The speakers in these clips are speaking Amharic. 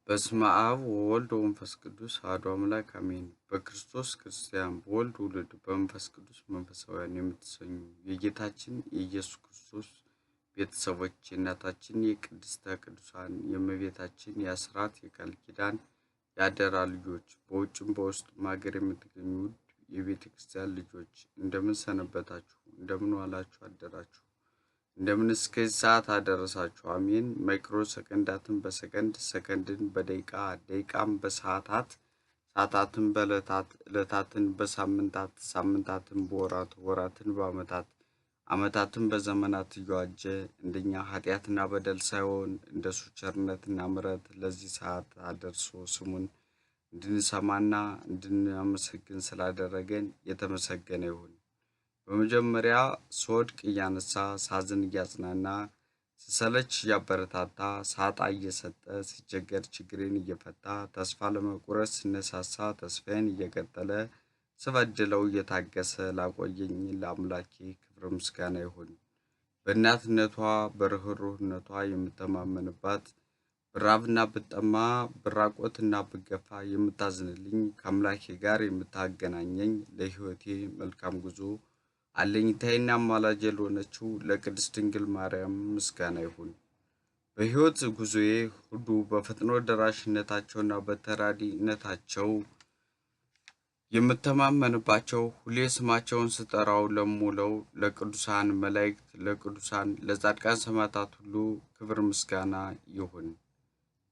በስመ አብ ወወልድ ወመንፈስ ቅዱስ አሐዱ አምላክ አሜን። በክርስቶስ ክርስቲያን በወልድ ውሉድ በመንፈስ ቅዱስ መንፈሳውያን የምትሰኙ የጌታችን የኢየሱስ ክርስቶስ ቤተሰቦች የእናታችን የቅድስተ ቅዱሳን የእመቤታችን የአስራት የቃል ኪዳን የአደራ ልጆች በውጭም በውስጥም ሀገር የምትገኙ ውድ የቤተ ክርስቲያን ልጆች እንደምን ሰነበታችሁ? እንደምን ዋላችሁ አደራችሁ? እንደምን እስከዚህ ሰዓት አደረሳችሁ? አሜን። ማይክሮ ሰከንዳትን በሰከንድ ሰከንድን በደቂቃ ደቂቃም በሰዓታት ሰዓታትን በዕለታት ዕለታትን በሳምንታት ሳምንታትን በወራት ወራትን በዓመታት ዓመታትን በዘመናት እየዋጀ እንደኛ ኃጢአትና በደል ሳይሆን እንደሱ ቸርነትና ምሕረት ለዚህ ሰዓት አደርሶ ስሙን እንድንሰማና እንድናመሰግን ስላደረገን የተመሰገነ ይሁን። በመጀመሪያ ስወድቅ እያነሳ ሳዝን እያጽናና ስሰለች እያበረታታ ሳጣ እየሰጠ ስቸገር ችግሬን እየፈታ ተስፋ ለመቁረጥ ስነሳሳ ተስፋዬን እየቀጠለ ስበድለው እየታገሰ ላቆየኝ ለአምላኬ ክብር ምስጋና ይሁን። በእናትነቷ በርህሩህነቷ የምተማመንባት ብራብና ብጠማ ብራቆትና ብገፋ የምታዝንልኝ ከአምላኬ ጋር የምታገናኘኝ ለሕይወቴ መልካም ጉዞ አለኝታዬና አማላጄ ለሆነችው ለቅድስት ድንግል ማርያም ምስጋና ይሁን። በሕይወት ጉዞዬ ሁሉ በፈጥኖ ደራሽነታቸውና በተራዳኢነታቸው የምተማመንባቸው ሁሌ ስማቸውን ስጠራው ለምውለው ለቅዱሳን መላእክት ለቅዱሳን ለጻድቃን ሰማዕታት ሁሉ ክብር ምስጋና ይሁን።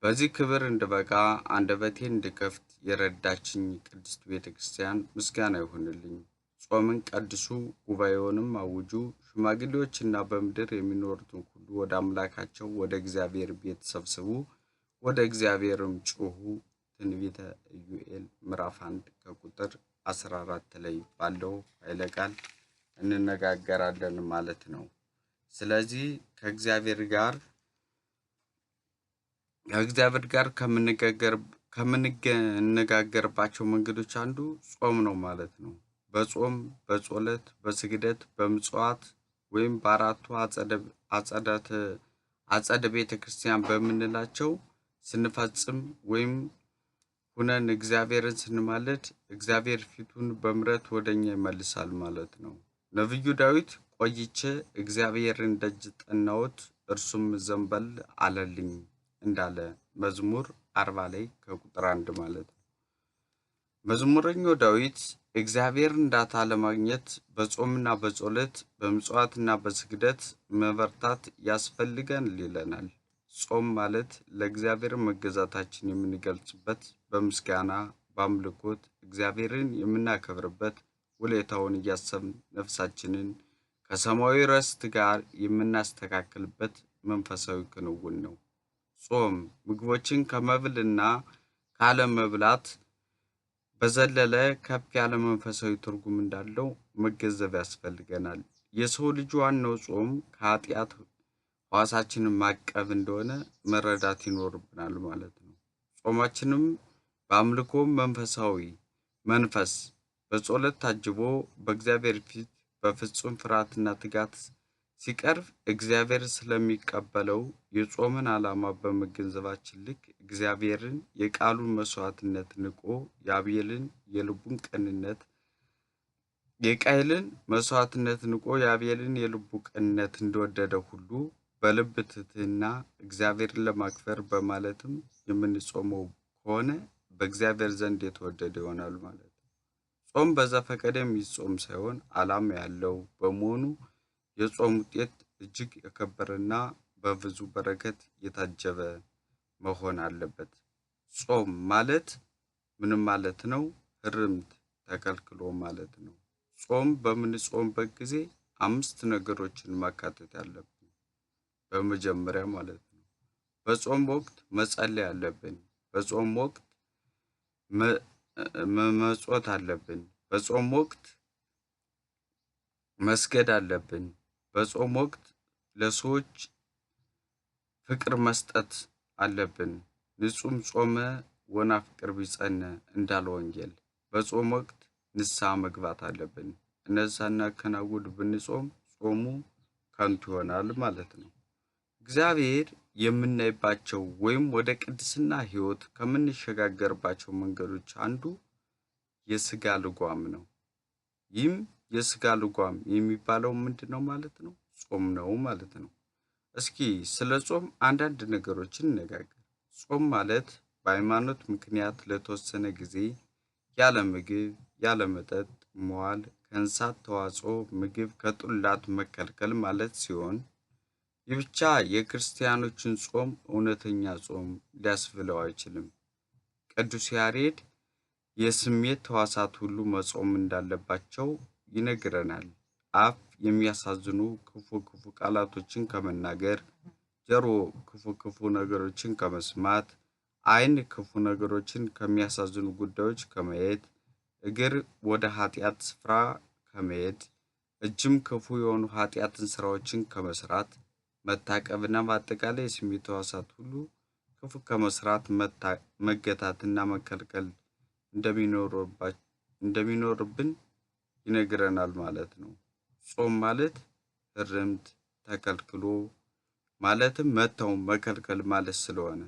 በዚህ ክብር እንድበቃ አንደበቴን እንድከፍት የረዳችኝ ቅድስት ቤተ ክርስቲያን ምስጋና ይሁንልኝ። ጾምን ቀድሱ ጉባኤውንም አውጁ፣ ሽማግሌዎችና በምድር የሚኖሩትን ሁሉ ወደ አምላካቸው ወደ እግዚአብሔር ቤት ሰብስቡ፣ ወደ እግዚአብሔርም ጩኹ። ትንቢተ ኢዩኤል ምዕራፍ 1 ከቁጥር 14 ላይ ባለው ኃይለ ቃል እንነጋገራለን ማለት ነው። ስለዚህ ከእግዚአብሔር ጋር ከምንነጋገርባቸው መንገዶች አንዱ ጾም ነው ማለት ነው። በጾም በጸሎት በስግደት በምጽዋት ወይም በአራቱ አጸደ ቤተ ክርስቲያን በምንላቸው ስንፈጽም ወይም ሁነን እግዚአብሔርን ስንማልድ እግዚአብሔር ፊቱን በምሕረት ወደኛ ይመልሳል ማለት ነው። ነቢዩ ዳዊት ቆይቼ እግዚአብሔርን ደጅ ጠናሁት እርሱም ዘንበል አለልኝ እንዳለ መዝሙር 40 ላይ ከቁጥር 1 ማለት ነው። መዝሙረኛው ዳዊት እግዚአብሔር እንዳታ ለማግኘት በጾምና በጸሎት በምጽዋትና በስግደት መበርታት ያስፈልጋል ይለናል። ጾም ማለት ለእግዚአብሔር መገዛታችን የምንገልጽበት በምስጋና በአምልኮት እግዚአብሔርን የምናከብርበት ውለታውን እያሰብን ነፍሳችንን ከሰማያዊ ርስት ጋር የምናስተካክልበት መንፈሳዊ ክንውን ነው። ጾም ምግቦችን ከመብልና ካለመብላት በዘለለ ከፍ ያለ መንፈሳዊ ትርጉም እንዳለው መገንዘብ ያስፈልገናል። የሰው ልጅ ዋናው ጾም ከኃጢአት ሕዋሳችንን ማቀብ እንደሆነ መረዳት ይኖርብናል ማለት ነው። ጾማችንም በአምልኮ መንፈስ በጸሎት ታጅቦ በእግዚአብሔር ፊት በፍጹም ፍርሃትና ትጋት ሲቀርብ እግዚአብሔር ስለሚቀበለው የጾምን ዓላማ በመገንዘባችን ልክ እግዚአብሔርን የቃሉን መስዋዕትነት ንቆ የአቤልን የልቡን ቅንነት የቃየልን መስዋዕትነት ንቆ የአቤልን የልቡ ቅንነት እንደወደደ ሁሉ በልብ ትሕትና እግዚአብሔርን ለማክበር በማለትም የምንጾመው ከሆነ በእግዚአብሔር ዘንድ የተወደደ ይሆናል ማለት ነው። ጾም በዘፈቀደ የሚጾም ሳይሆን ዓላማ ያለው በመሆኑ የጾም ውጤት እጅግ የከበረና በብዙ በረከት የታጀበ መሆን አለበት። ጾም ማለት ምንም ማለት ነው? ሕርምት ተከልክሎ ማለት ነው። ጾም በምንጾምበት ጊዜ 5 ነገሮችን ማካተት ያለብን። በመጀመሪያ ማለት ነው በጾም ወቅት መጸለይ አለብን። በጾም ወቅት መመጽወት አለብን። በጾም ወቅት መስገድ አለብን። በጾም ወቅት ለሰዎች ፍቅር መስጠት አለብን። ንጹም ጾመ ወናፍቅር ቢጸነ እንዳለ ወንጌል። በጾም ወቅት ንስሐ መግባት አለብን። እነዚህን ሳናከናውን ብንጾም ጾሙ ከንቱ ይሆናል ማለት ነው። እግዚአብሔር የምናይባቸው ወይም ወደ ቅድስና ሕይወት ከምንሸጋገርባቸው መንገዶች አንዱ የሥጋ ልጓም ነው። ይህም የሥጋ ልጓም የሚባለው ምንድነው ማለት ነው? ጾም ነው ማለት ነው። እስኪ ስለ ጾም አንዳንድ ነገሮችን እንነጋገር። ጾም ማለት በሃይማኖት ምክንያት ለተወሰነ ጊዜ ያለ ምግብ ያለ መጠጥ መዋል፣ ከእንስሳት ተዋጽኦ ምግብ ከጡላት መከልከል ማለት ሲሆን ይህ ብቻ የክርስቲያኖችን ጾም እውነተኛ ጾም ሊያስብለው አይችልም። ቅዱስ ያሬድ የስሜት ሕዋሳት ሁሉ መጾም እንዳለባቸው ይነግረናል። አፍ የሚያሳዝኑ ክፉ ክፉ ቃላቶችን ከመናገር፣ ጆሮ ክፉ ክፉ ነገሮችን ከመስማት፣ ዓይን ክፉ ነገሮችን ከሚያሳዝኑ ጉዳዮች ከማየት፣ እግር ወደ ኃጢአት ስፍራ ከመሄድ፣ እጅም ክፉ የሆኑ ኃጢአትን ስራዎችን ከመስራት መታቀብና በአጠቃላይ የስሜት ሕዋሳት ሁሉ ክፉ ከመስራት መገታትና መከልከል እንደሚኖርብን ይነግረናል ማለት ነው። ጾም ማለት እርምት ተከልክሎ ማለትም መተው መከልከል ማለት ስለሆነ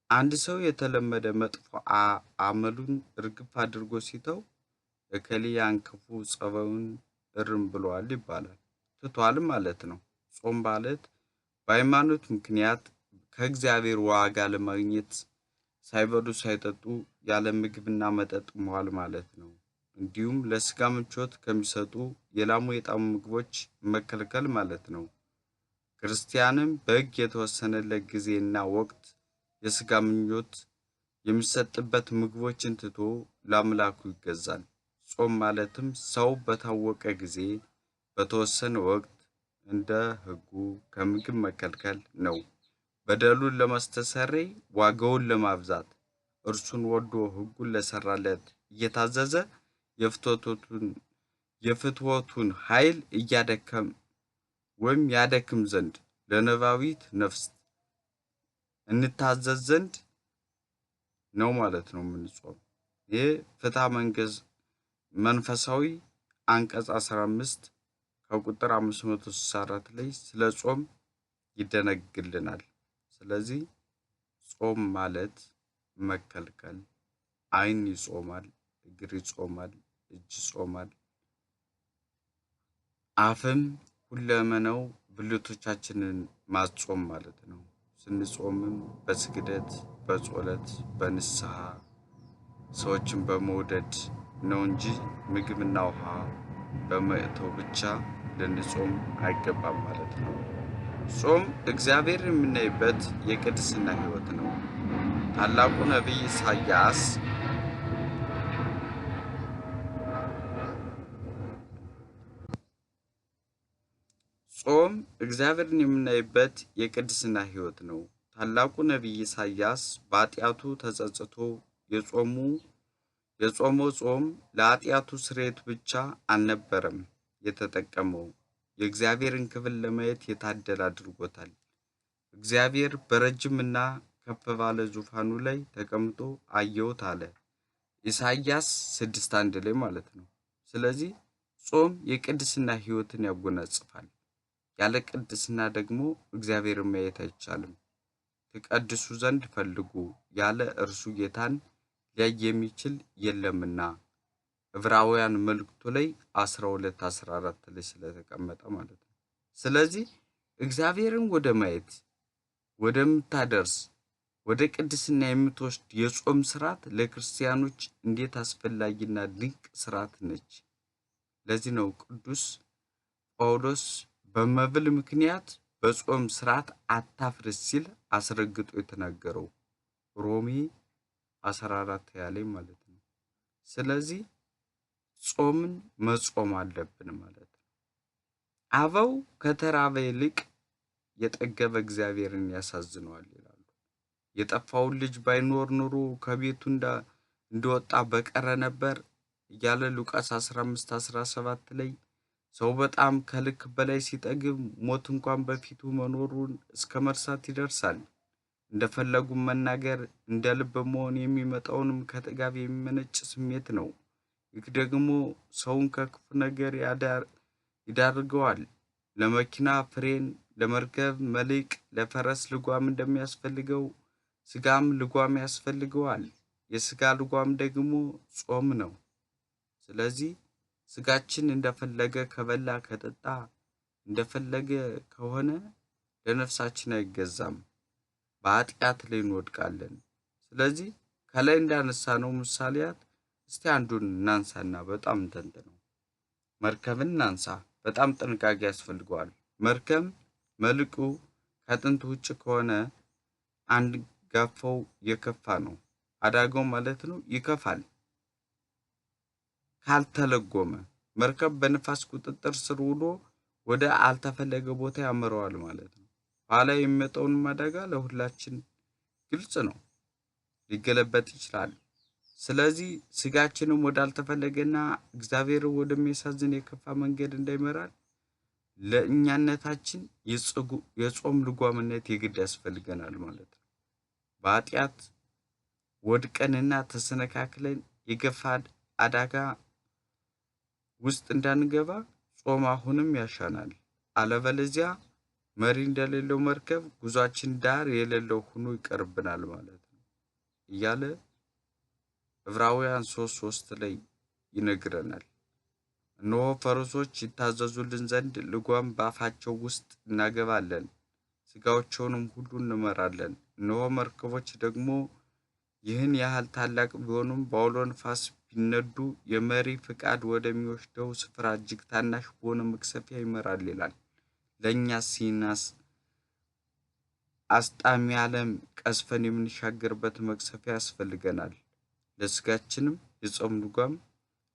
አንድ ሰው የተለመደ መጥፎ አመሉን እርግፍ አድርጎ ሲተው እከሌ ያን ክፉ ጸባዩን እርም ብሏል ይባላል፣ ትቷል ማለት ነው። ጾም ማለት በሃይማኖት ምክንያት ከእግዚአብሔር ዋጋ ለማግኘት ሳይበሉ ሳይጠጡ ያለ ምግብና መጠጥ መዋል ማለት ነው። እንዲሁም ለስጋ ምቾት ከሚሰጡ የላሙ የጣሙ ምግቦች መከልከል ማለት ነው። ክርስቲያንም በሕግ የተወሰነለት ጊዜና ወቅት የስጋ ምኞት የሚሰጥበት ምግቦችን ትቶ ለአምላኩ ይገዛል። ጾም ማለትም ሰው በታወቀ ጊዜ በተወሰነ ወቅት እንደ ሕጉ ከምግብ መከልከል ነው። በደሉን ለማስተሰረይ ዋጋውን ለማብዛት እርሱን ወዶ ሕጉን ለሰራለት እየታዘዘ የፍትወቱን ኃይል እያደከም ወይም ያደክም ዘንድ ለነባቢት ነፍስ እንታዘዝ ዘንድ ነው ማለት ነው የምንጾም። ይህ ፍትሐ መንፈሳዊ አንቀጽ 15 ከቁጥር 564 ላይ ስለ ጾም ይደነግልናል። ስለዚህ ጾም ማለት መከልከል፣ ዓይን ይጾማል፣ እግር ይጾማል፣ እጅ ይጾማል፣ አፍም ሁለመናው ብልቶቻችንን ማጾም ማለት ነው። ስንጾምም በስግደት በጸሎት በንስሐ ሰዎችን በመውደድ ነው እንጂ ምግብና ውሃ በመተው ብቻ ልንጾም አይገባም ማለት ነው። ጾም እግዚአብሔር የምናይበት የቅድስና ሕይወት ነው። ታላቁ ነቢይ ኢሳይያስ ጾም እግዚአብሔርን የምናይበት የቅድስና ሕይወት ነው። ታላቁ ነቢይ ኢሳይያስ በኃጢአቱ ተጸጽቶ የጾመው ጾም ለኃጢአቱ ስርየት ብቻ አልነበረም የተጠቀመው፣ የእግዚአብሔርን ክብር ለማየት የታደለ አድርጎታል። እግዚአብሔር በረጅምና ከፍ ባለ ዙፋኑ ላይ ተቀምጦ አየሁት አለ። ኢሳይያስ 6:1 ላይ ማለት ነው። ስለዚህ ጾም የቅድስና ሕይወትን ያጎናጽፋል። ያለ ቅድስና ደግሞ እግዚአብሔርን ማየት አይቻልም። ትቀድሱ ዘንድ ፈልጉ፣ ያለ እርሱ ጌታን ሊያይ የሚችል የለምና ዕብራውያን መልእክቱ ላይ 12:14 ላይ ስለተቀመጠ ማለት ነው። ስለዚህ እግዚአብሔርን ወደ ማየት ወደምታደርስ ወደ ቅድስና የምትወስድ የጾም ስርዓት ለክርስቲያኖች እንዴት አስፈላጊና ድንቅ ስርዓት ነች። ለዚህ ነው ቅዱስ ጳውሎስ በመብል ምክንያት በጾም ስርዓት አታፍርስ ሲል አስረግጦ የተናገረው ሮሜ 14 ያለ ማለት ነው። ስለዚህ ጾምን መጾም አለብን ማለት ነው። አበው ከተራበ ይልቅ የጠገበ እግዚአብሔርን ያሳዝነዋል ይላሉ። የጠፋውን ልጅ ባይኖር ኑሮ ከቤቱ እንደወጣ በቀረ ነበር እያለ ሉቃስ 15:17 ላይ ሰው በጣም ከልክ በላይ ሲጠግብ ሞት እንኳን በፊቱ መኖሩን እስከ መርሳት ይደርሳል። እንደፈለጉ መናገር፣ እንደ ልብ መሆን የሚመጣውንም ከጥጋብ የሚመነጭ ስሜት ነው። ይህ ደግሞ ሰውን ከክፉ ነገር ይዳርገዋል። ለመኪና ፍሬን ለመርከብ መልሕቅ ለፈረስ ልጓም እንደሚያስፈልገው ስጋም ልጓም ያስፈልገዋል። የስጋ ልጓም ደግሞ ጾም ነው። ስለዚህ ስጋችን እንደፈለገ ከበላ ከጠጣ እንደፈለገ ከሆነ ለነፍሳችን አይገዛም፣ በኃጢአት ላይ እንወድቃለን። ስለዚህ ከላይ እንዳነሳነው ምሳሌያት እስቲ አንዱን እናንሳና በጣም እንተንትነው። መርከብን እናንሳ። በጣም ጥንቃቄ ያስፈልገዋል። መርከብ መልሕቁ ከጥንት ውጭ ከሆነ አንጋፋው የከፋ ነው። አደጋው ማለት ነው ይከፋል። ካልተለጎመ መርከብ በንፋስ ቁጥጥር ስር ውሎ ወደ አልተፈለገ ቦታ ያመራዋል ማለት ነው። ኋላ የሚመጣውን አደጋ ለሁላችን ግልጽ ነው፣ ሊገለበጥ ይችላል። ስለዚህ ስጋችንም ወዳልተፈለገና እግዚአብሔር ወደሚያሳዝን የከፋ መንገድ እንዳይመራል ለእኛነታችን የጾም ልጓምነት የግድ ያስፈልገናል ማለት ነው። በኃጢአት ወድቀንና ተሰነካክለን የገፋ አደጋ ውስጥ እንዳንገባ ጾም አሁንም ያሻናል። አለበለዚያ መሪ እንደሌለው መርከብ ጉዟችን ዳር የሌለው ሆኖ ይቀርብናል ማለት ነው እያለ ዕብራውያን 3:3 ላይ ይነግረናል። እነሆ ፈረሶች ይታዘዙልን ዘንድ ልጓም በአፋቸው ውስጥ እናገባለን፣ ሥጋቸውንም ሁሉ እንመራለን። እነሆ መርከቦች ደግሞ ይህን ያህል ታላቅ ቢሆኑም በአውሎ ነፋስ ቢነዱ የመሪ ፍቃድ ወደሚወስደው ስፍራ እጅግ ታናሽ በሆነ መቅሰፊያ ይመራል ይላል። ለእኛስ ሲናስ አስጣሚ ዓለም ቀስፈን የምንሻገርበት መቅሰፊያ ያስፈልገናል። ለስጋችንም የጾም ልጓም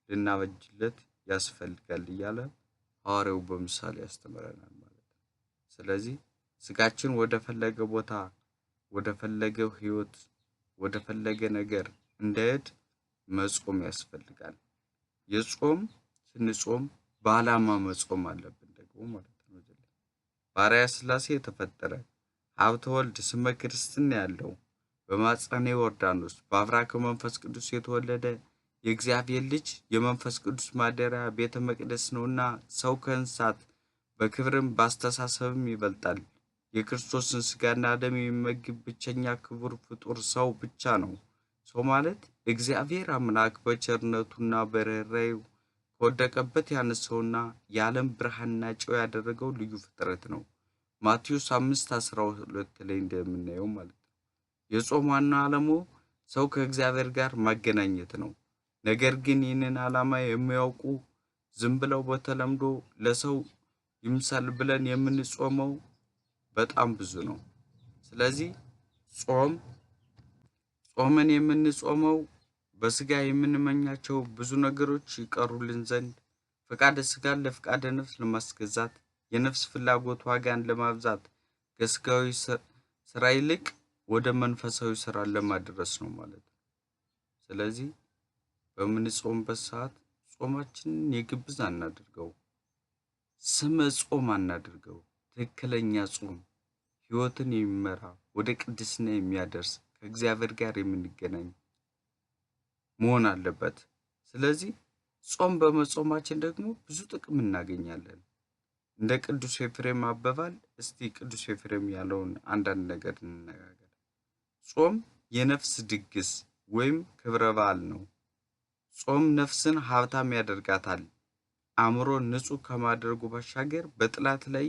ልናበጅለት ያስፈልጋል እያለ ሐዋርያው በምሳሌ ያስተምረናል ማለት ነው። ስለዚህ ስጋችን ወደ ፈለገ ቦታ፣ ወደ ፈለገው ህይወት፣ ወደ ፈለገ ነገር እንዳይሄድ መጾም ያስፈልጋል። የጾም ስንጾም በዓላማ መጾም አለብን ደግሞ ማለት ነው። በአርአያ ሥላሴ የተፈጠረ ሀብተ ወልድ ስመ ክርስትና ያለው በማፀነ ዮርዳኖስ በአብራከ መንፈስ ቅዱስ የተወለደ የእግዚአብሔር ልጅ የመንፈስ ቅዱስ ማደሪያ ቤተ መቅደስ ነውና ሰው ከእንስሳት በክብርም ባስተሳሰብም ይበልጣል። የክርስቶስን ስጋና ደም የሚመግብ ብቸኛ ክቡር ፍጡር ሰው ብቻ ነው። ሰው ማለት እግዚአብሔር አምላክ በቸርነቱና በርኅራኄው ከወደቀበት ያነሳውና የዓለም ብርሃንና ጨው ያደረገው ልዩ ፍጥረት ነው። ማቴዎስ 5:12 ላይ እንደምናየው ማለት ነው። የጾም ዋና ዓላማው ሰው ከእግዚአብሔር ጋር ማገናኘት ነው። ነገር ግን ይህንን ዓላማ የሚያውቁ ዝም ብለው በተለምዶ ለሰው ይምሰል ብለን የምንጾመው በጣም ብዙ ነው። ስለዚህ ጾምን የምንጾመው በስጋ የምንመኛቸው ብዙ ነገሮች ይቀሩልን ዘንድ ፈቃደ ስጋን ለፈቃደ ነፍስ ለማስገዛት የነፍስ ፍላጎት ዋጋን ለማብዛት ከስጋዊ ስራ ይልቅ ወደ መንፈሳዊ ስራ ለማድረስ ነው ማለት ነው። ስለዚህ በምንጾምበት ሰዓት ጾማችንን የግብዝ አናድርገው፣ ስመ ጾም አናድርገው። ትክክለኛ ጾም ህይወትን የሚመራ ወደ ቅድስና የሚያደርስ ከእግዚአብሔር ጋር የምንገናኝ መሆን አለበት። ስለዚህ ጾም በመጾማችን ደግሞ ብዙ ጥቅም እናገኛለን። እንደ ቅዱስ ኤፍሬም አባባል እስቲ ቅዱስ ኤፍሬም ያለውን አንዳንድ ነገር እንነጋገር። ጾም የነፍስ ድግስ ወይም ክብረ በዓል ነው። ጾም ነፍስን ሀብታም ያደርጋታል። አእምሮ ንጹህ ከማድረጉ ባሻገር በጥላት ላይ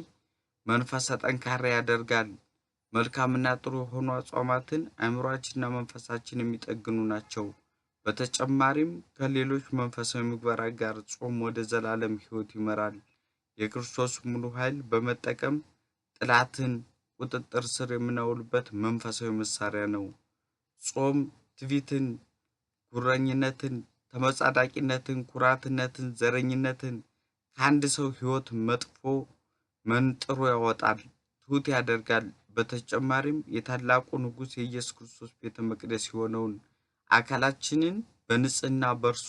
መንፈሰ ጠንካራ ያደርጋል። መልካምና ጥሩ የሆኑ አጽዋማትን አእምሮአችንና መንፈሳችን የሚጠግኑ ናቸው። በተጨማሪም ከሌሎች መንፈሳዊ ምግባራት ጋር ጾም ወደ ዘላለም ህይወት ይመራል። የክርስቶስ ሙሉ ኃይል በመጠቀም ጥላትን ቁጥጥር ስር የምናውልበት መንፈሳዊ መሳሪያ ነው። ጾም ትዕቢትን፣ ጉረኝነትን፣ ተመጻዳቂነትን፣ ኩራትነትን፣ ዘረኝነትን ከአንድ ሰው ህይወት መጥፎ መንጥሮ ያወጣል፣ ትሁት ያደርጋል። በተጨማሪም የታላቁ ንጉሥ የኢየሱስ ክርስቶስ ቤተ መቅደስ የሆነውን አካላችንን በንጽህና በእርሱ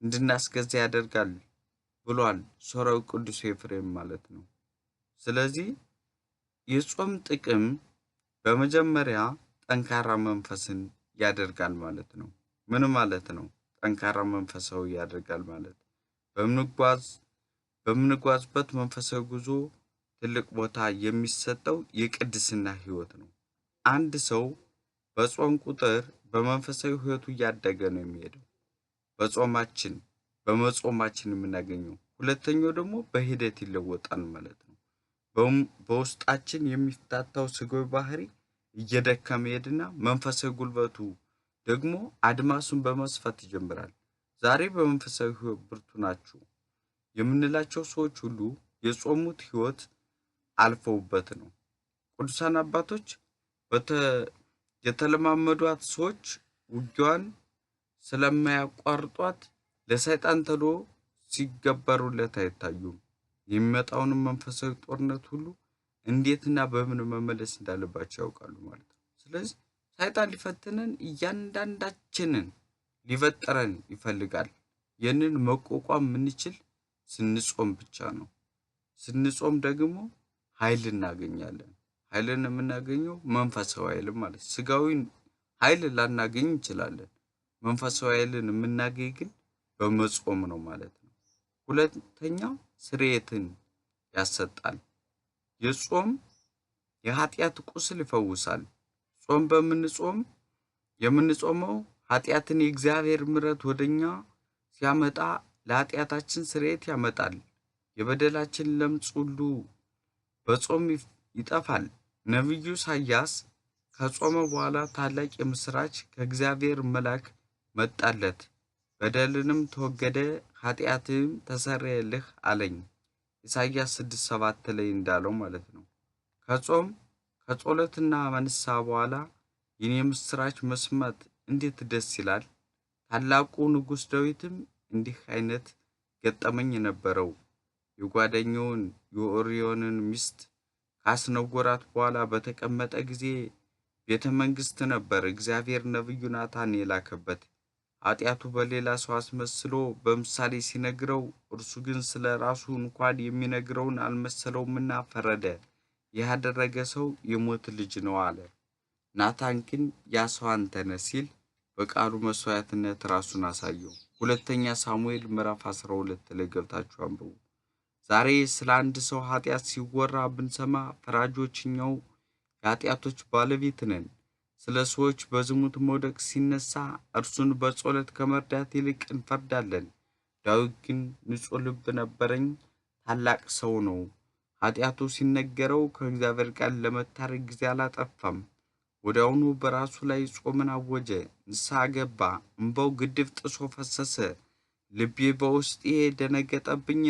እንድናስገዛ ያደርጋል ብሏል ሶርያዊው ቅዱስ ኤፍሬም ማለት ነው። ስለዚህ የጾም ጥቅም በመጀመሪያ ጠንካራ መንፈስን ያደርጋል ማለት ነው። ምን ማለት ነው? ጠንካራ መንፈሳዊ ያደርጋል ማለት በምንጓዝበት መንፈሳዊ ጉዞ ትልቅ ቦታ የሚሰጠው የቅድስና ህይወት ነው። አንድ ሰው በጾም ቁጥር በመንፈሳዊ ህይወቱ እያደገ ነው የሚሄደው። በመጾማችን የምናገኘው። ሁለተኛው ደግሞ በሂደት ይለወጣል ማለት ነው። በውስጣችን የሚፍታታው ስጋዊ ባህሪ እየደከመ ይሄድና መንፈሳዊ ጉልበቱ ደግሞ አድማሱን በመስፋት ይጀምራል። ዛሬ በመንፈሳዊ ህይወት ብርቱ ናችሁ የምንላቸው ሰዎች ሁሉ የጾሙት ህይወት አልፈውበት ነው። ቅዱሳን አባቶች የተለማመዷት ሰዎች ውጊያዋን ስለማያቋርጧት ለሰይጣን ተሎ ሲገበሩለት አይታዩም። የሚመጣውንም መንፈሳዊ ጦርነት ሁሉ እንዴትና በምን መመለስ እንዳለባቸው ያውቃሉ ማለት ነው። ስለዚህ ሰይጣን ሊፈትነን እያንዳንዳችንን ሊበጥረን ይፈልጋል። ይህንን መቋቋም የምንችል ስንጾም ብቻ ነው። ስንጾም ደግሞ ኃይል እናገኛለን። ኃይልን የምናገኘው መንፈሳዊ ኃይል ማለት ስጋዊ ኃይል ላናገኝ እንችላለን። መንፈሳዊ ኃይልን የምናገኝ ግን በመጾም ነው ማለት ነው። ሁለተኛው ስርየትን ያሰጣል። የጾም የኃጢአት ቁስል ይፈውሳል። ጾም የምንጾመው ኃጢአትን የእግዚአብሔር ምሕረት ወደኛ ሲያመጣ ለኃጢአታችን ስርየት ያመጣል። የበደላችን ለምጽ ሁሉ በጾም ይጠፋል። ነቢዩ ኢሳይያስ ከጾመ በኋላ ታላቅ የምስራች ከእግዚአብሔር መልአክ መጣለት። በደልንም ተወገደ፣ ኃጢአትም ተሰረየልህ አለኝ። ኢሳይያስ 6:7 ላይ እንዳለው ማለት ነው። ከጸሎትና ከንስሐ በኋላ ይህን የምስራች መስማት እንዴት ደስ ይላል! ታላቁ ንጉሥ ዳዊትም እንዲህ አይነት ገጠመኝ ነበረው። የጓደኛውን የኦርዮንን ሚስት ካስነጎራት በኋላ በተቀመጠ ጊዜ ቤተ መንግሥት ነበር እግዚአብሔር ነቢዩ ናታን የላከበት። ኃጢአቱ በሌላ ሰው አስመስሎ በምሳሌ ሲነግረው፣ እርሱ ግን ስለ ራሱ እንኳን የሚነግረውን አልመሰለውምና ፈረደ። ይህ ያደረገ ሰው የሞት ልጅ ነው አለ። ናታን ግን ያ ሰው አንተ ነህ ሲል በቃሉ መስዋዕትነት ራሱን አሳየው። ሁለተኛ ሳሙኤል ምዕራፍ 12 ላይ ገብታችሁ አንብቡ። ዛሬ ስለ አንድ ሰው ኃጢአት ሲወራ ብንሰማ ፈራጆች እኛው የኃጢአቶች ባለቤት ነን። ስለ ሰዎች በዝሙት መውደቅ ሲነሳ እርሱን በጸሎት ከመርዳት ይልቅ እንፈርዳለን። ዳዊት ግን ንጹሕ ልብ ነበረኝ፣ ታላቅ ሰው ነው። ኃጢአቱ ሲነገረው ከእግዚአብሔር ጋር ለመታረቅ ጊዜ አላጠፋም። ወዲያውኑ በራሱ ላይ ጾምን አወጀ፣ ንስሐ ገባ፣ እንባው ግድብ ጥሶ ፈሰሰ። ልቤ በውስጤ ደነገጠብኝ፣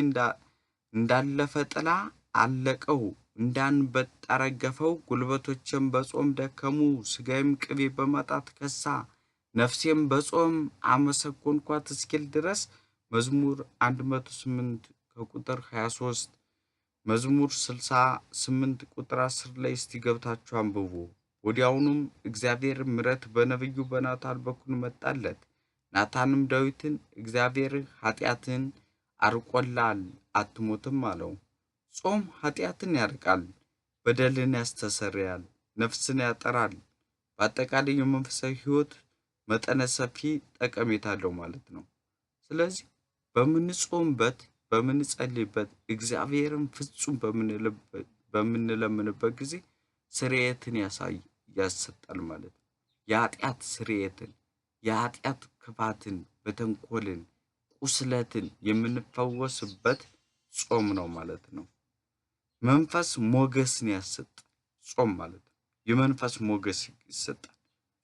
እንዳለፈ ጥላ አለቀው፣ እንዳንበጣ ረገፈው። ጉልበቶቼም በጾም ደከሙ፣ ሥጋዬም ቅቤ በማጣት ከሳ። ነፍሴም በጾም አመሰገንኳት እስኪል ድረስ። መዝሙር 108 ከቁጥር 23፣ መዝሙር 68 ቁጥር 10 ላይ እስቲ ገብታችሁ አንብቡ። ወዲያውኑም እግዚአብሔር ምሕረት በነቢዩ በናታን በኩል መጣለት። ናታንም ዳዊትን እግዚአብሔር ኃጢአትን አርቆልሃል፣ አትሞትም አለው። ጾም ኃጢአትን ያርቃል፣ በደልን ያስተሰርያል፣ ነፍስን ያጠራል። በአጠቃላይ የመንፈሳዊ ሕይወት መጠነ ሰፊ ጠቀሜታ አለው ማለት ነው። ስለዚህ በምንጾምበት በምንጸልይበት እግዚአብሔርን ፍጹም በምንለምንበት ጊዜ ስርየትን ያሰጣል ማለት ነው። የኃጢአት ስርየትን፣ የኃጢአት ክፋትን፣ በተንኮልን፣ ቁስለትን የምንፈወስበት ጾም ነው ማለት ነው። መንፈስ ሞገስን ያሰጥ ጾም ማለት ነው። የመንፈስ ሞገስ ይሰጣል።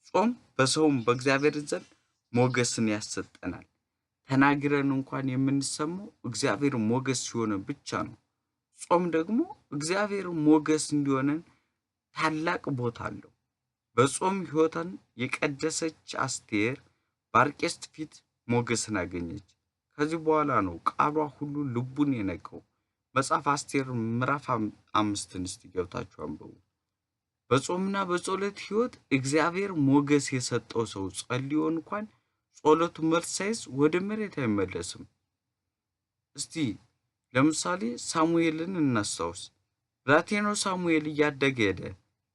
ጾም በሰውም በእግዚአብሔር ዘንድ ሞገስን ያሰጠናል። ተናግረን እንኳን የምንሰማው እግዚአብሔር ሞገስ ሲሆን ብቻ ነው። ጾም ደግሞ እግዚአብሔር ሞገስ እንዲሆነን ታላቅ ቦታ አለው። በጾም ሕይወቷን የቀደሰች አስቴር በአርቄስት ፊት ሞገስን አገኘች። ከዚህ በኋላ ነው ቃሏ ሁሉ ልቡን የነቀው። መጽሐፍ አስቴር ምዕራፍ 5 እስቲ ገብታችሁ አንብቡ። በጾምና በጸሎት ሕይወት እግዚአብሔር ሞገስ የሰጠው ሰው ጸልዮ እንኳን ጸሎቱ መልስ ሳይዝ ወደ መሬት አይመለስም። እስቲ ለምሳሌ ሳሙኤልን እናስታውስ። ብላቴናው ሳሙኤል እያደገ ሄደ፣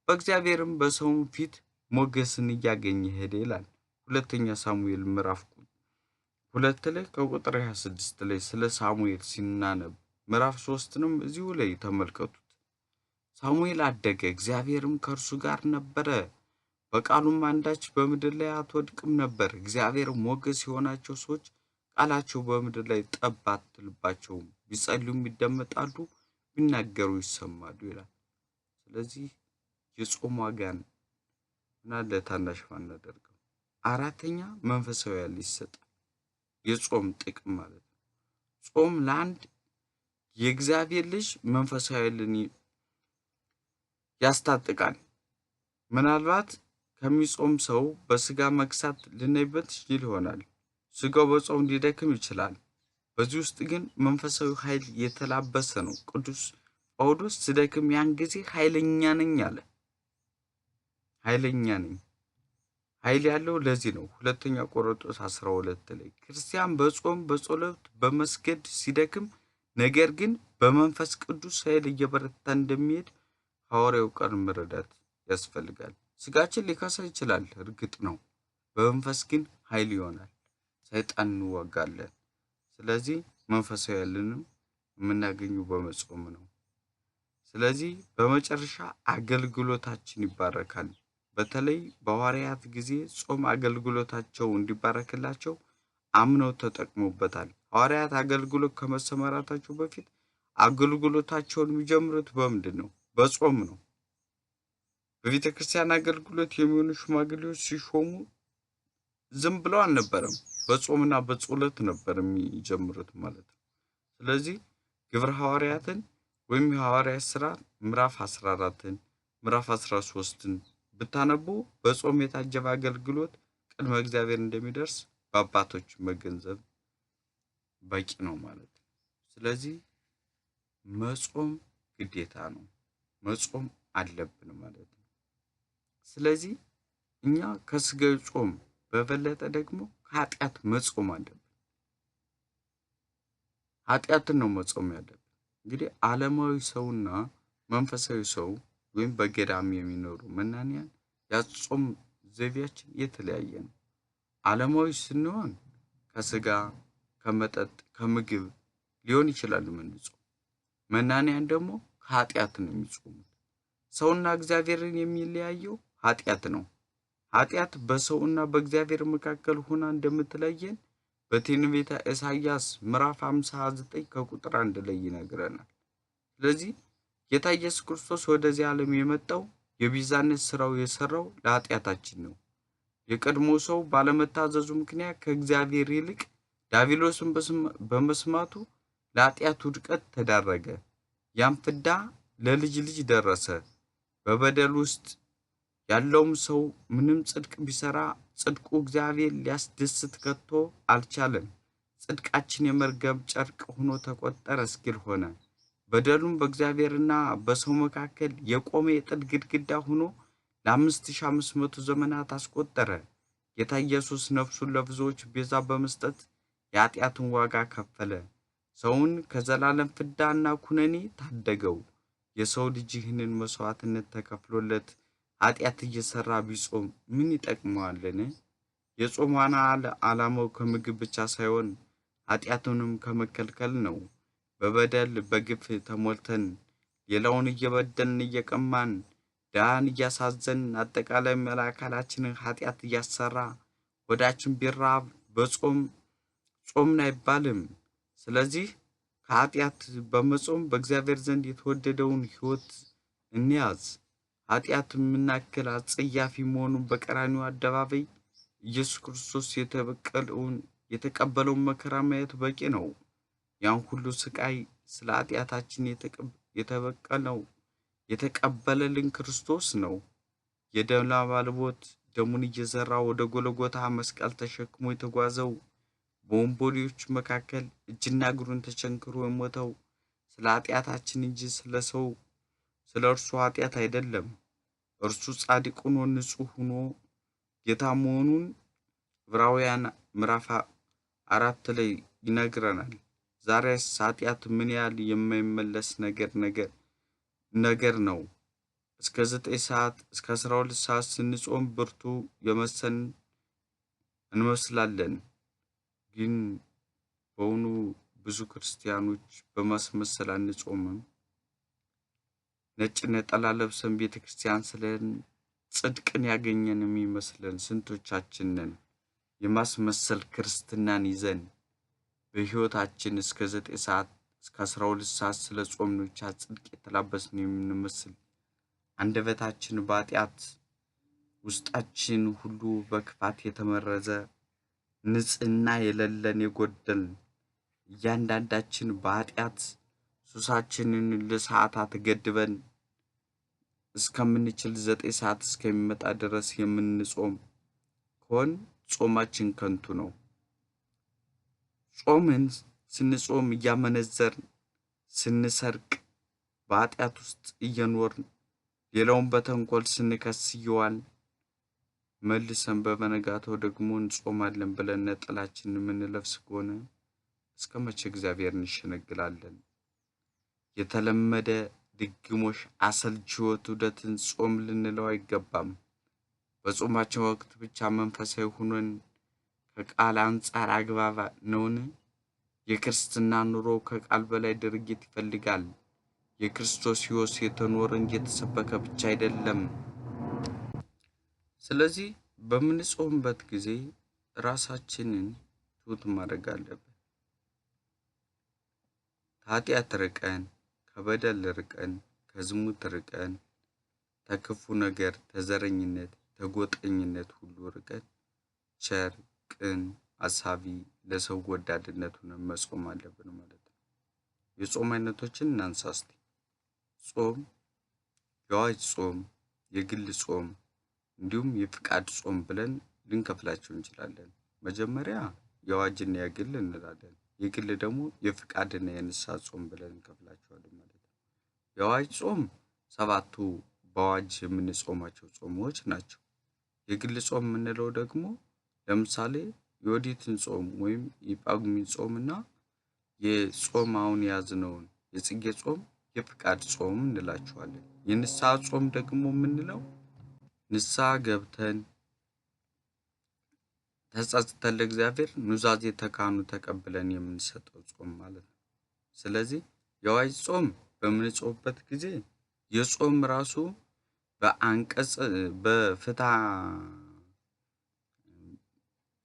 በእግዚአብሔርም በሰውም ፊት ሞገስን እያገኘ ሄደ ይላል። ሁለተኛ ሳሙኤል ምዕራፍ 2 ላይ ከቁጥር 26 ላይ ስለ ሳሙኤል ሲናነብ ምዕራፍ 3ንም እዚሁ ላይ ተመልከቱት። ሳሙኤል አደገ፣ እግዚአብሔርም ከእርሱ ጋር ነበረ፣ በቃሉም አንዳች በምድር ላይ አትወድቅም ነበር። እግዚአብሔር ሞገስ የሆናቸው ሰዎች ቃላቸው በምድር ላይ ጠብ አትልባቸውም፣ ቢጸልዩም ይደመጣሉ፣ ቢናገሩ ይሰማሉ ይላል። ስለዚህ የጾም ዋጋን እና ለታናሽ ባናደርገው። አራተኛ መንፈሳዊ ኃይል ይሰጣል። የጾም ጥቅም ማለት ነው። ጾም ለአንድ የእግዚአብሔር ልጅ መንፈሳዊ ኃይልን ያስታጥቃል። ምናልባት ከሚጾም ሰው በስጋ መክሳት ልናይበት ይችል ይሆናል። ስጋው በጾም ሊደክም ይችላል። በዚህ ውስጥ ግን መንፈሳዊ ኃይል የተላበሰ ነው። ቅዱስ ጳውሎስ ስደክም ያን ጊዜ ኃይለኛ ነኝ አለ። ኃይለኛ ነኝ። ኃይል ያለው ለዚህ ነው። ሁለተኛ ቆሮንቶስ 12 ላይ ክርስቲያን በጾም በጸሎት በመስገድ ሲደክም፣ ነገር ግን በመንፈስ ቅዱስ ኃይል እየበረታ እንደሚሄድ ሐዋርያው ቃል መረዳት ያስፈልጋል። ስጋችን ሊከሳ ይችላል፣ እርግጥ ነው። በመንፈስ ግን ኃይል ይሆናል። ሰይጣን እንዋጋለን። ስለዚህ መንፈሳዊ ኃይልንም የምናገኘው በመጾም ነው። ስለዚህ በመጨረሻ አገልግሎታችን ይባረካል። በተለይ በሐዋርያት ጊዜ ጾም አገልግሎታቸው እንዲባረክላቸው አምነው ተጠቅሞበታል። ሐዋርያት አገልግሎት ከመሰማራታቸው በፊት አገልግሎታቸውን የሚጀምሩት በምንድን ነው? በጾም ነው። በቤተ ክርስቲያን አገልግሎት የሚሆኑ ሽማግሌዎች ሲሾሙ ዝም ብለው አልነበረም፣ በጾምና በጸሎት ነበር የሚጀምሩት ማለት ነው። ስለዚህ ግብረ ሐዋርያትን ወይም የሐዋርያት ሥራ ምዕራፍ 14ን ምዕራፍ 13ን ብታነቡ በጾም የታጀበ አገልግሎት ቅድመ እግዚአብሔር እንደሚደርስ በአባቶች መገንዘብ በቂ ነው ማለት ነው። ስለዚህ መጾም ግዴታ ነው፣ መጾም አለብን ማለት ነው። ስለዚህ እኛ ከስጋዊ ጾም በበለጠ ደግሞ ከኃጢአት መጾም አለብን። ኃጢአትን ነው መጾም ያለብን። እንግዲህ ዓለማዊ ሰውና መንፈሳዊ ሰው ወይም በገዳም የሚኖሩ መናንያን ያጾም ዘይቤያችን የተለያየ ነው። ዓለማዊ ስንሆን ከስጋ ከመጠጥ ከምግብ ሊሆን ይችላል የምንጾም። መናንያን ደግሞ ከኃጢአት ነው የሚጾሙት። ሰውና እግዚአብሔርን የሚለያየው ኃጢአት ነው። ኃጢአት በሰውና በእግዚአብሔር መካከል ሆና እንደምትለየን በትንቢተ ኢሳይያስ ምዕራፍ 59 ከቁጥር 1 ላይ ይነግረናል። ስለዚህ ጌታ ኢየሱስ ክርስቶስ ወደዚህ ዓለም የመጣው የቤዛነት ስራው የሰራው ለኃጢአታችን ነው። የቀድሞ ሰው ባለመታዘዙ ምክንያት ከእግዚአብሔር ይልቅ ዲያብሎስን በመስማቱ ለኃጢአት ውድቀት ተዳረገ። ያም ፍዳ ለልጅ ልጅ ደረሰ። በበደል ውስጥ ያለውም ሰው ምንም ጽድቅ ቢሰራ ጽድቁ እግዚአብሔር ሊያስደስት ከቶ አልቻለም። ጽድቃችን የመርገም ጨርቅ ሆኖ ተቆጠረ እስኪል ሆነ። በደሉም በእግዚአብሔርና በሰው መካከል የቆመ የጥል ግድግዳ ሆኖ ለ5500 ዘመናት አስቆጠረ። ጌታ ኢየሱስ ነፍሱን ለብዙዎች ቤዛ በመስጠት የኃጢአትን ዋጋ ከፈለ። ሰውን ከዘላለም ፍዳና ኩነኔ ታደገው። የሰው ልጅ ይህንን መስዋዕትነት ተከፍሎለት ኃጢአት እየሰራ ቢጾም ምን ይጠቅመዋልን? የጾም ዋና ዓላማው ከምግብ ብቻ ሳይሆን ኃጢአቱንም ከመከልከል ነው። በበደል በግፍ ተሞልተን ሌላውን እየበደልን እየቀማን ድሃን እያሳዘን አጠቃላይ መላ አካላችንን ኃጢአት እያሰራ ወዳችን ቢራብ ጾምን አይባልም። ስለዚህ ከኃጢአት በመጾም በእግዚአብሔር ዘንድ የተወደደውን ሕይወት እንያዝ። ኃጢአት የምናክል አጸያፊ መሆኑን በቀራንዮ አደባባይ ኢየሱስ ክርስቶስ የተቀበለውን መከራ ማየት በቂ ነው። ያን ሁሉ ስቃይ ስለ ኃጢአታችን የተቀበለልን ክርስቶስ ነው። የደም ላባልቦት ደሙን እየዘራ ወደ ጎልጎታ መስቀል ተሸክሞ የተጓዘው፣ በወንበዴዎች መካከል እጅና እግሩን ተቸንክሮ የሞተው ስለ ኃጢአታችን እንጂ ስለ እርሱ ኃጢአት አይደለም። እርሱ ጻድቅ ሆኖ ንጹሕ ሆኖ ጌታ መሆኑን ዕብራውያን ምዕራፍ 4 ላይ ይነግረናል። ዛሬስ ኃጢአት ምን ያህል የማይመለስ ነገር ነው። እስከ 9 ሰዓት እስከ 12 ሰዓት ስንጾም ብርቱ የመሰን እንመስላለን። ግን በእውኑ ብዙ ክርስቲያኖች በማስመሰል አንጾምም። ነጭ ነጠላ ለብሰን ቤተክርስቲያን ስለን ጽድቅን ያገኘን የሚመስለን ስንቶቻችን ነን? የማስመሰል ክርስትናን ይዘን በሕይወታችን እስከ 9 ሰዓት እስከ 12 ሰዓት ስለ ጾምን ብቻ ጽድቅ የተላበስን የምንመስል አንደበታችን በኃጢአት ውስጣችን ሁሉ በክፋት የተመረዘ ንጽሕና የሌለን የጎደልን እያንዳንዳችን በኃጢአት ሱሳችንን ለሰዓታት ገድበን እስከምንችል 9 ሰዓት እስከሚመጣ ድረስ የምንጾም ከሆን ጾማችን ከንቱ ነው። ጾምን ስንጾም እያመነዘርን ስንሰርቅ በኃጢአት ውስጥ እየኖርን ሌላውን በተንኮል ስንከስ እየዋልን መልሰን በበነጋታው ደግሞ እንጾማለን ብለን ነጠላችንን የምንለብስ ከሆነ እስከ መቼ እግዚአብሔር እንሸነግላለን? የተለመደ ድግሞሽ አሰልቺ ውደትን ጾም ልንለው አይገባም። በጾማችን ወቅት ብቻ መንፈሳዊ ሆነን ከቃል አንጻር አግባብ ነውን? የክርስትና ኑሮ ከቃል በላይ ድርጊት ይፈልጋል። የክርስቶስ ሕይወት የተኖረ እንጂ የተሰበከ ብቻ አይደለም። ስለዚህ በምንጾምበት ጊዜ ራሳችንን ትሁት ማድረግ አለብን። ከኃጢአት ርቀን፣ ከበደል ርቀን፣ ከዝሙት ርቀን፣ ከክፉ ነገር፣ ተዘረኝነት፣ ተጎጠኝነት ሁሉ ርቀን ቸር፣ ቅን፣ አሳቢ፣ ለሰው ወዳድነቱን መጾም አለብን ማለት ነው። የጾም አይነቶችን እናንሳ እስቲ። ጾም፣ የአዋጅ ጾም፣ የግል ጾም እንዲሁም የፍቃድ ጾም ብለን ልንከፍላቸው እንችላለን። መጀመሪያ የአዋጅና የግል እንላለን። የግል ደግሞ የፍቃድና የንስሐ ጾም ብለን እንከፍላቸዋለን ማለት ነው። የአዋጅ ጾም 7ቱ በአዋጅ የምንጾማቸው ጾሞች ናቸው። የግል ጾም የምንለው ደግሞ ለምሳሌ የወዲትን ጾም ወይም የጳጉሜን ጾምና የጾም አሁን የያዝነውን የጽጌ ጾም የፍቃድ ጾም እንላቸዋለን። የንስሐ ጾም ደግሞ የምንለው ንስሐ ገብተን ተጸጽተን ለእግዚአብሔር ኑዛዜ ተካህኑ ተቀብለን የምንሰጠው ጾም ማለት ነው። ስለዚህ የአዋጅ ጾም በምንጾምበት ጊዜ የጾም ራሱ በአንቀጽ በፍትሐ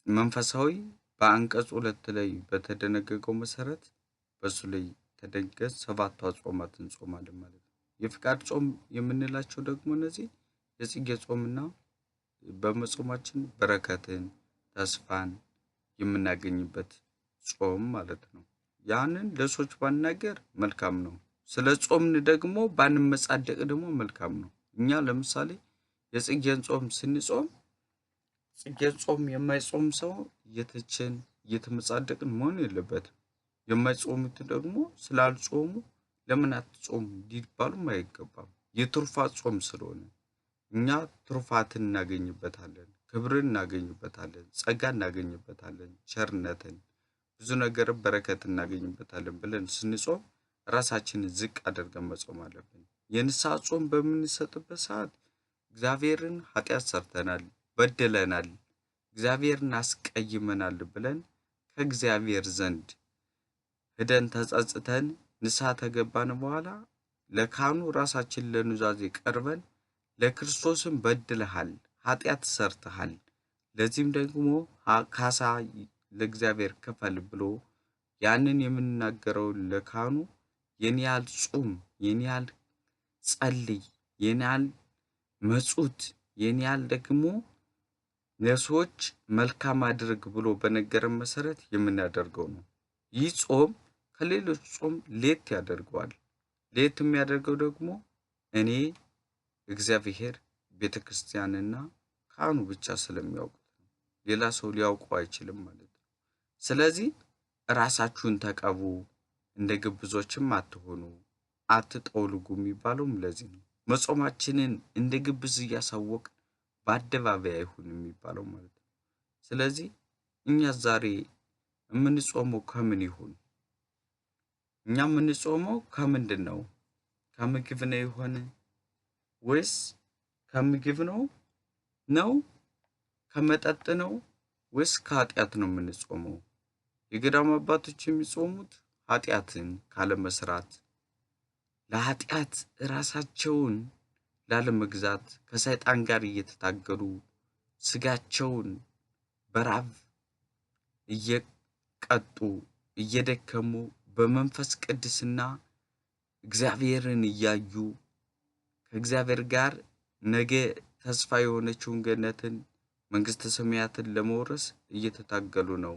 መንፈሳዊ በአንቀጽ 2 ላይ በተደነገገው መሰረት በሱ ላይ ተደንገግ 7 አጽዋማት እንጾማለን ማለት ነው። የፍቃድ ጾም የምንላቸው ደግሞ እነዚህ የጽጌ ጾምና በመጾማችን በረከትን ተስፋን የምናገኝበት ጾም ማለት ነው። ያንን ለሰዎች ባናገር መልካም ነው። ስለ ጾምን ደግሞ ባንመጻደቅ ደግሞ መልካም ነው። እኛ ለምሳሌ የጽጌን ጾም ስንጾም ጽጌን ጾም የማይጾም ሰው እየተቸን እየተመጻደቅን መሆን የለበትም። የማይጾሙት ደግሞ ስላልጾሙ ለምን አትጾሙ ሊባሉም አይገባም። የትሩፋት ጾም ስለሆነ እኛ ትሩፋትን እናገኝበታለን፣ ክብርን እናገኝበታለን፣ ጸጋ እናገኝበታለን፣ ቸርነትን ብዙ ነገር በረከት እናገኝበታለን ብለን ስንጾም ራሳችንን ዝቅ አድርገን መጾም አለብን። የንስሐ ጾም በምንሰጥበት ሰዓት እግዚአብሔርን ኃጢአት ሰርተናል፣ በደለናል፣ እግዚአብሔርን አስቀይመናል ብለን ከእግዚአብሔር ዘንድ ሄደን ተጸጽተን ንስሐ ተገባን በኋላ ለካህኑ ራሳችን ለኑዛዜ ቀርበን ለክርስቶስም በድለሃል፣ ኃጢአት ሰርተሃል፣ ለዚህም ደግሞ ካሳ ለእግዚአብሔር ክፈል ብሎ ያንን የምንናገረው ለካህኑ የኔ ያህል ጹም፣ የኔ ያህል ጸልይ፣ የኔ ያህል መጹት፣ የኔ ያህል ደግሞ ለሰዎች መልካም አድርግ ብሎ በነገረን መሰረት የምናደርገው ነው። ይህ ጾም ከሌሎች ጾም ሌት ያደርገዋል። ሌት የሚያደርገው ደግሞ እኔ እግዚአብሔር ቤተክርስቲያንና ካህኑ ብቻ ስለሚያውቁት ነው። ሌላ ሰው ሊያውቀው አይችልም ማለት ነው። ስለዚህ ራሳችሁን ተቀቡ፣ እንደ ግብዞችም አትሆኑ፣ አትጠውልጉ የሚባለውም ለዚህ ነው። መጾማችንን እንደ ግብዝ እያሳወቅ በአደባባይ አይሁን የሚባለው ማለት ነው። ስለዚህ እኛ ዛሬ የምንጾመው ከምን ይሁን? እኛ የምንጾመው ከምንድን ነው? ከምግብ ነው የሆነ ወይስ ከምግብ ነው ከመጠጥ ነው ወይስ ከኃጢአት ነው የምንጾመው? የገዳም አባቶች የሚጾሙት ኃጢአትን ካለመስራት ለኃጢአት ራሳቸውን ላለመግዛት ከሰይጣን ጋር እየተታገሉ ስጋቸውን በራብ እየቀጡ እየደከሙ በመንፈስ ቅድስና እግዚአብሔርን እያዩ ከእግዚአብሔር ጋር ነገ ተስፋ የሆነችውን ገነትን መንግሥተ ሰማያትን ለመውረስ እየተታገሉ ነው።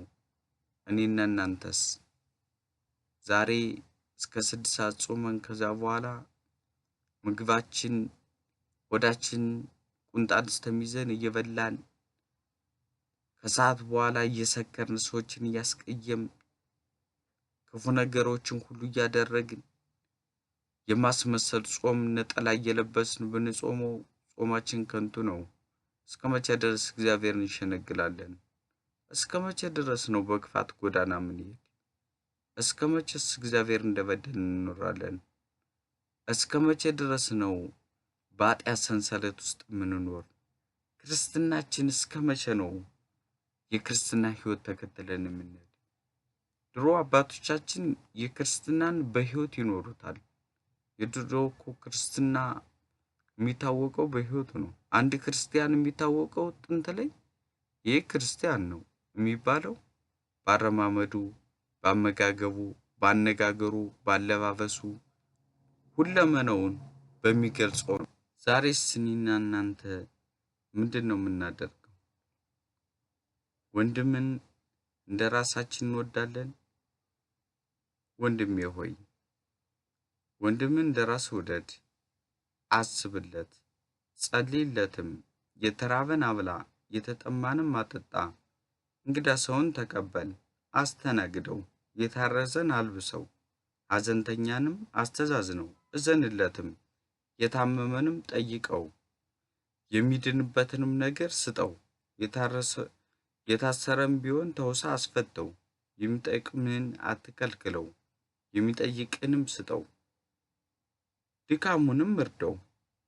እኔና እናንተስ ዛሬ እስከ 6 ሰዓት ጾመን ከዛ በኋላ ምግባችን ወዳችን ቁንጣን እስከሚዘን እየበላን ከሰዓት በኋላ እየሰከርን ሰዎችን እያስቀየም ክፉ ነገሮችን ሁሉ እያደረግን የማስመሰል ጾም ነጠላ እየለበስን ብንጾመው ጾማችን ከንቱ ነው። እስከ መቼ ድረስ እግዚአብሔርን እንሸነግላለን? እስከ መቼ ድረስ ነው በክፋት ጎዳና ምንሄድ? እስከ መቼስ እግዚአብሔር እንደበደልን እንኖራለን? እስከ መቼ ድረስ ነው በኃጢአት ሰንሰለት ውስጥ ምንኖር? ክርስትናችን እስከ መቼ ነው የክርስትና ሕይወት ተከትለን የምንሄድ? ድሮ አባቶቻችን የክርስትናን በሕይወት ይኖሩታል። የድሮ እኮ ክርስትና የሚታወቀው በሕይወቱ ነው። አንድ ክርስቲያን የሚታወቀው ጥንት ላይ ይህ ክርስቲያን ነው የሚባለው በአረማመዱ፣ በአመጋገቡ፣ በአነጋገሩ፣ ባለባበሱ ሁለመናውን በሚገልጸው ነው። ዛሬስ እኔና እናንተ ምንድን ነው የምናደርገው? ወንድምን እንደ ራሳችን እንወዳለን? ወንድሜ ሆይ ወንድምን እንደ ራስ ውደድ፣ አስብለት፣ ጸልይለትም፣ የተራበን አብላ፣ የተጠማንም አጠጣ፣ እንግዳ ሰውን ተቀበል፣ አስተናግደው፣ የታረዘን አልብሰው፣ ሐዘንተኛንም አስተዛዝነው፣ እዘንለትም፣ የታመመንም ጠይቀው፣ የሚድንበትንም ነገር ስጠው፣ የታሰረም ቢሆን ተውሳ አስፈተው፣ የሚጠቅምህን አትከልክለው፣ የሚጠይቅንም ስጠው፣ ድካሙንም እርዳው።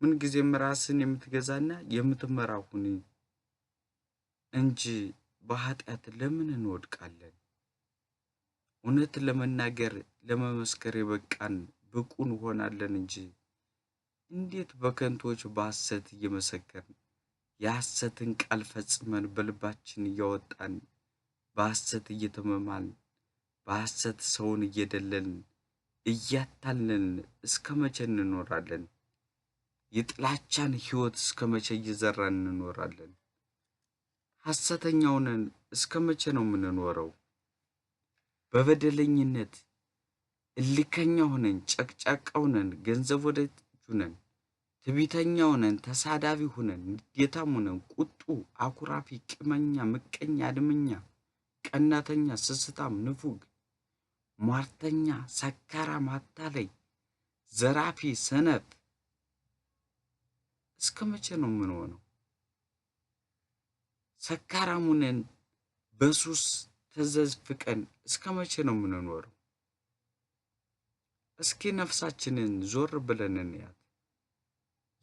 ምንጊዜም ራስን የምትገዛና የምትመራ ሁን እንጂ በኃጢአት ለምን እንወድቃለን? እውነት ለመናገር ለመመስከር የበቃን ብቁ እንሆናለን እንጂ እንዴት በከንቶች በሐሰት እየመሰከርን የሐሰትን ቃል ፈጽመን በልባችን እያወጣን በሐሰት እየተመማልን በሐሰት ሰውን እየደለልን እያታለን እስከ መቼ እንኖራለን? የጥላቻን ሕይወት እስከ መቼ እየዘራን እንኖራለን? ሐሰተኛውንን እስከ መቼ ነው የምንኖረው? በበደለኝነት እልከኛ ሆነን ጨቅጫቃ ሆነን ገንዘብ ወዳጅ ሆነን ትዕቢተኛ ሆነን ተሳዳቢ ሆነን ንዴታም ሆነን ቁጡ፣ አኩራፊ፣ ቂመኛ፣ ምቀኛ፣ አድመኛ፣ ቀናተኛ፣ ስስታም፣ ንፉግ፣ ሟርተኛ፣ ሰካራም፣ አታላይ፣ ዘራፊ፣ ሰነፍ እስከ መቼ ነው የምንሆነው? ሰካራም ሆነን በሱስ ተዘፍቀን እስከ መቼ ነው የምንኖረው? እስኪ ነፍሳችንን ዞር ብለን እንያት።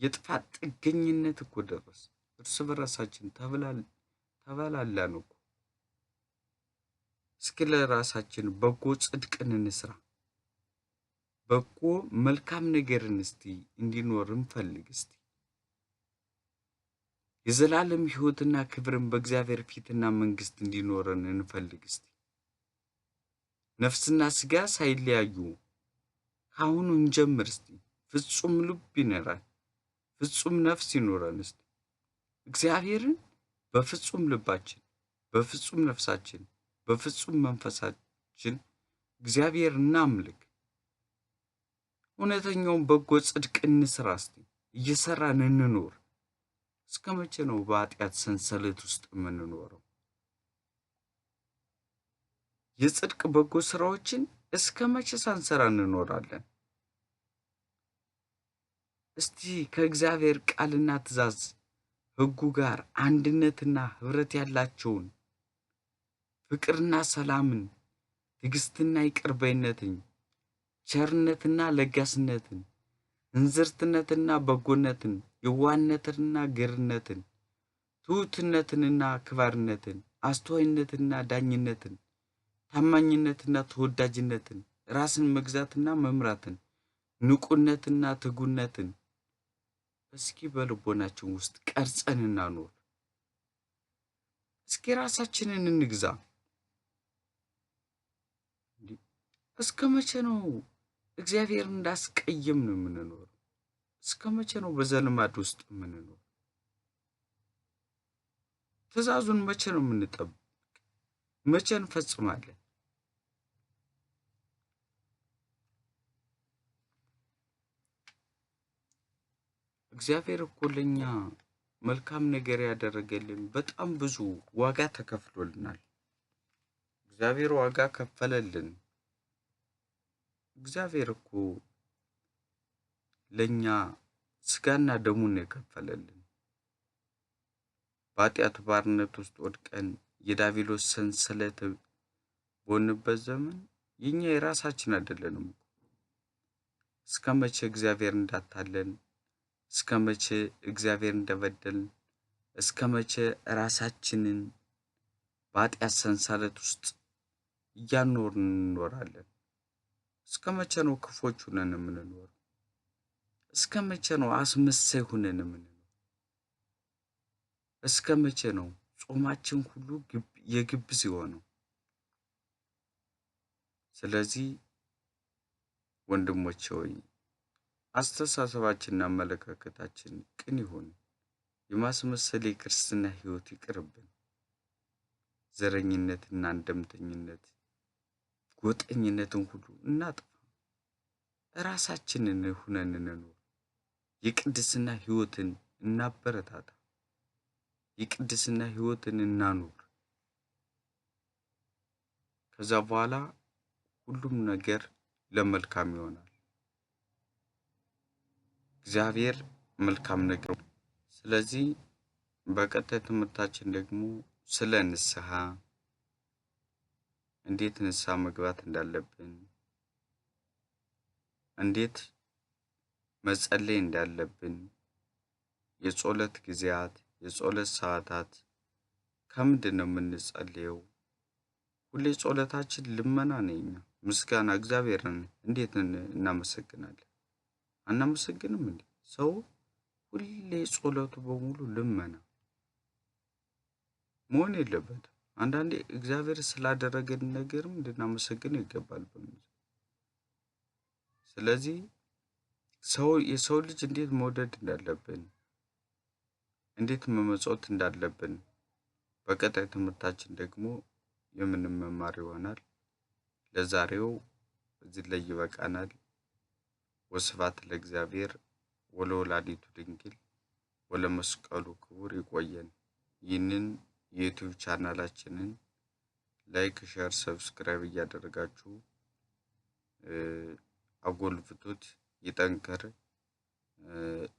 የጥፋት ጥገኝነት እኮ ደረስ። እርስ በራሳችን ተበላላን እኮ። እስኪ ለራሳችን በጎ ጽድቅን እንስራ። በጎ መልካም ነገርን እስቲ እንዲኖር እንፈልግ። እስቲ የዘላለም ሕይወትና ክብርን በእግዚአብሔር ፊትና መንግስት እንዲኖረን እንፈልግ። እስቲ ነፍስና ስጋ ሳይለያዩ ካሁኑ እንጀምር። እስቲ ፍጹም ልብ ይኖረን፣ ፍጹም ነፍስ ይኖረን። እስቲ እግዚአብሔርን በፍጹም ልባችን፣ በፍጹም ነፍሳችን፣ በፍጹም መንፈሳችን እግዚአብሔር እናምልክ። እውነተኛውን በጎ ጽድቅ እንስራ። እስቲ እየሰራን እንኖር። እስከ መቼ ነው በኃጢአት ሰንሰለት ውስጥ የምንኖረው? የጽድቅ በጎ ስራዎችን እስከ መቼ ሳንሰራ እንኖራለን? እስቲ ከእግዚአብሔር ቃልና ትእዛዝ ሕጉ ጋር አንድነትና ህብረት ያላቸውን ፍቅርና ሰላምን፣ ትዕግስትና ይቅርባይነትን፣ ቸርነትና ለጋስነትን፣ እንዝርትነትና በጎነትን፣ የዋህነትንና ገርነትን፣ ትሑትነትንና ክባርነትን፣ አስተዋይነትና ዳኝነትን፣ ታማኝነትና ተወዳጅነትን፣ ራስን መግዛትና መምራትን፣ ንቁነትና ትጉነትን እስኪ በልቦናችን ውስጥ ቀርጸን እናኖር። እስኪ ራሳችንን እንግዛ። እስከ መቼ ነው እግዚአብሔርን እንዳስቀየምን የምንኖር? እስከ መቼ ነው በዘልማድ ውስጥ የምንኖር? ትእዛዙን መቼ ነው የምንጠብቅ? መቼ እንፈጽማለን? እግዚአብሔር እኮ ለኛ መልካም ነገር ያደረገልን በጣም ብዙ ዋጋ ተከፍሎልናል። እግዚአብሔር ዋጋ ከፈለልን። እግዚአብሔር እኮ ለኛ ስጋና ደሙን የከፈለልን። በኃጢአት ባርነት ውስጥ ወድቀን የዲያብሎስ ሰንሰለት በሆንበት ዘመን የኛ የራሳችን አይደለንም። እስከ መቼ እግዚአብሔር እንዳታለን? እስከ መቼ እግዚአብሔር እንደበደልን? እስከ መቼ ራሳችንን በኃጢአት ሰንሰለት ውስጥ እያኖርን እንኖራለን? እስከ መቼ ነው ክፎች ሆነን የምንኖር? እስከ መቼ ነው አስመሳይ ሆነን የምንኖር? እስከ መቼ ነው ጾማችን ሁሉ የግብዝ የሆነው? ስለዚህ ወንድሞቼ ሆይ አስተሳሰባችንና አመለካከታችን ቅን ይሁን። የማስመሰል የክርስትና ሕይወት ይቅርብን። ዘረኝነትና እንደምተኝነት፣ ጎጠኝነትን ሁሉ እናጥፋ። ራሳችንን ሁነን እንኖር። የቅድስና ሕይወትን እናበረታታ። የቅድስና ሕይወትን እናኑር። ከዛ በኋላ ሁሉም ነገር ለመልካም ይሆናል። እግዚአብሔር መልካም ነገር። ስለዚህ በቀጣይ ትምህርታችን ደግሞ ስለ ንስሐ፣ እንዴት ንስሐ መግባት እንዳለብን፣ እንዴት መጸለይ እንዳለብን፣ የጸሎት ጊዜያት፣ የጸሎት ሰዓታት፣ ከምንድን ነው የምንጸልየው? ሁሌ ጸሎታችን ልመና ነው። ምስጋና እግዚአብሔርን እንዴት እናመሰግናለን? አናመሰግንም እንዴ? ሰው ሁሌ ጸሎቱ በሙሉ ልመና መሆን የለበትም። አንዳንዴ እግዚአብሔር ስላደረገን ነገርም እንድናመሰግነው ይገባል። ስለዚህ የሰው ልጅ እንዴት መውደድ እንዳለብን፣ እንዴት መመጽወት እንዳለብን በቀጣይ ትምህርታችን ደግሞ የምንመማር ይሆናል። ለዛሬው እዚህ ላይ ይበቃናል። ወስብሐት ለእግዚአብሔር ወለወላዲቱ ድንግል ወለመስቀሉ ክቡር። ይቆየን። ይህንን የዩቲዩብ ቻናላችንን ላይክ፣ ሼር፣ ሰብስክራይብ እያደረጋችሁ አጎልብቱት፣ ይጠንክር።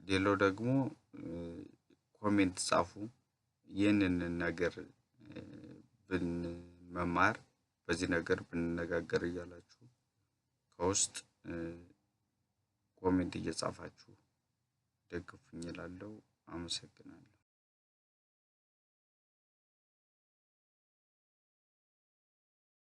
ሌላው ደግሞ ኮሜንት ጻፉ። ይህንን ነገር ብንመማር በዚህ ነገር ብንነጋገር እያላችሁ ከውስጥ ኮሜንት እየጻፋችሁ ደግፉኝ እላለሁ። አመሰግናለሁ።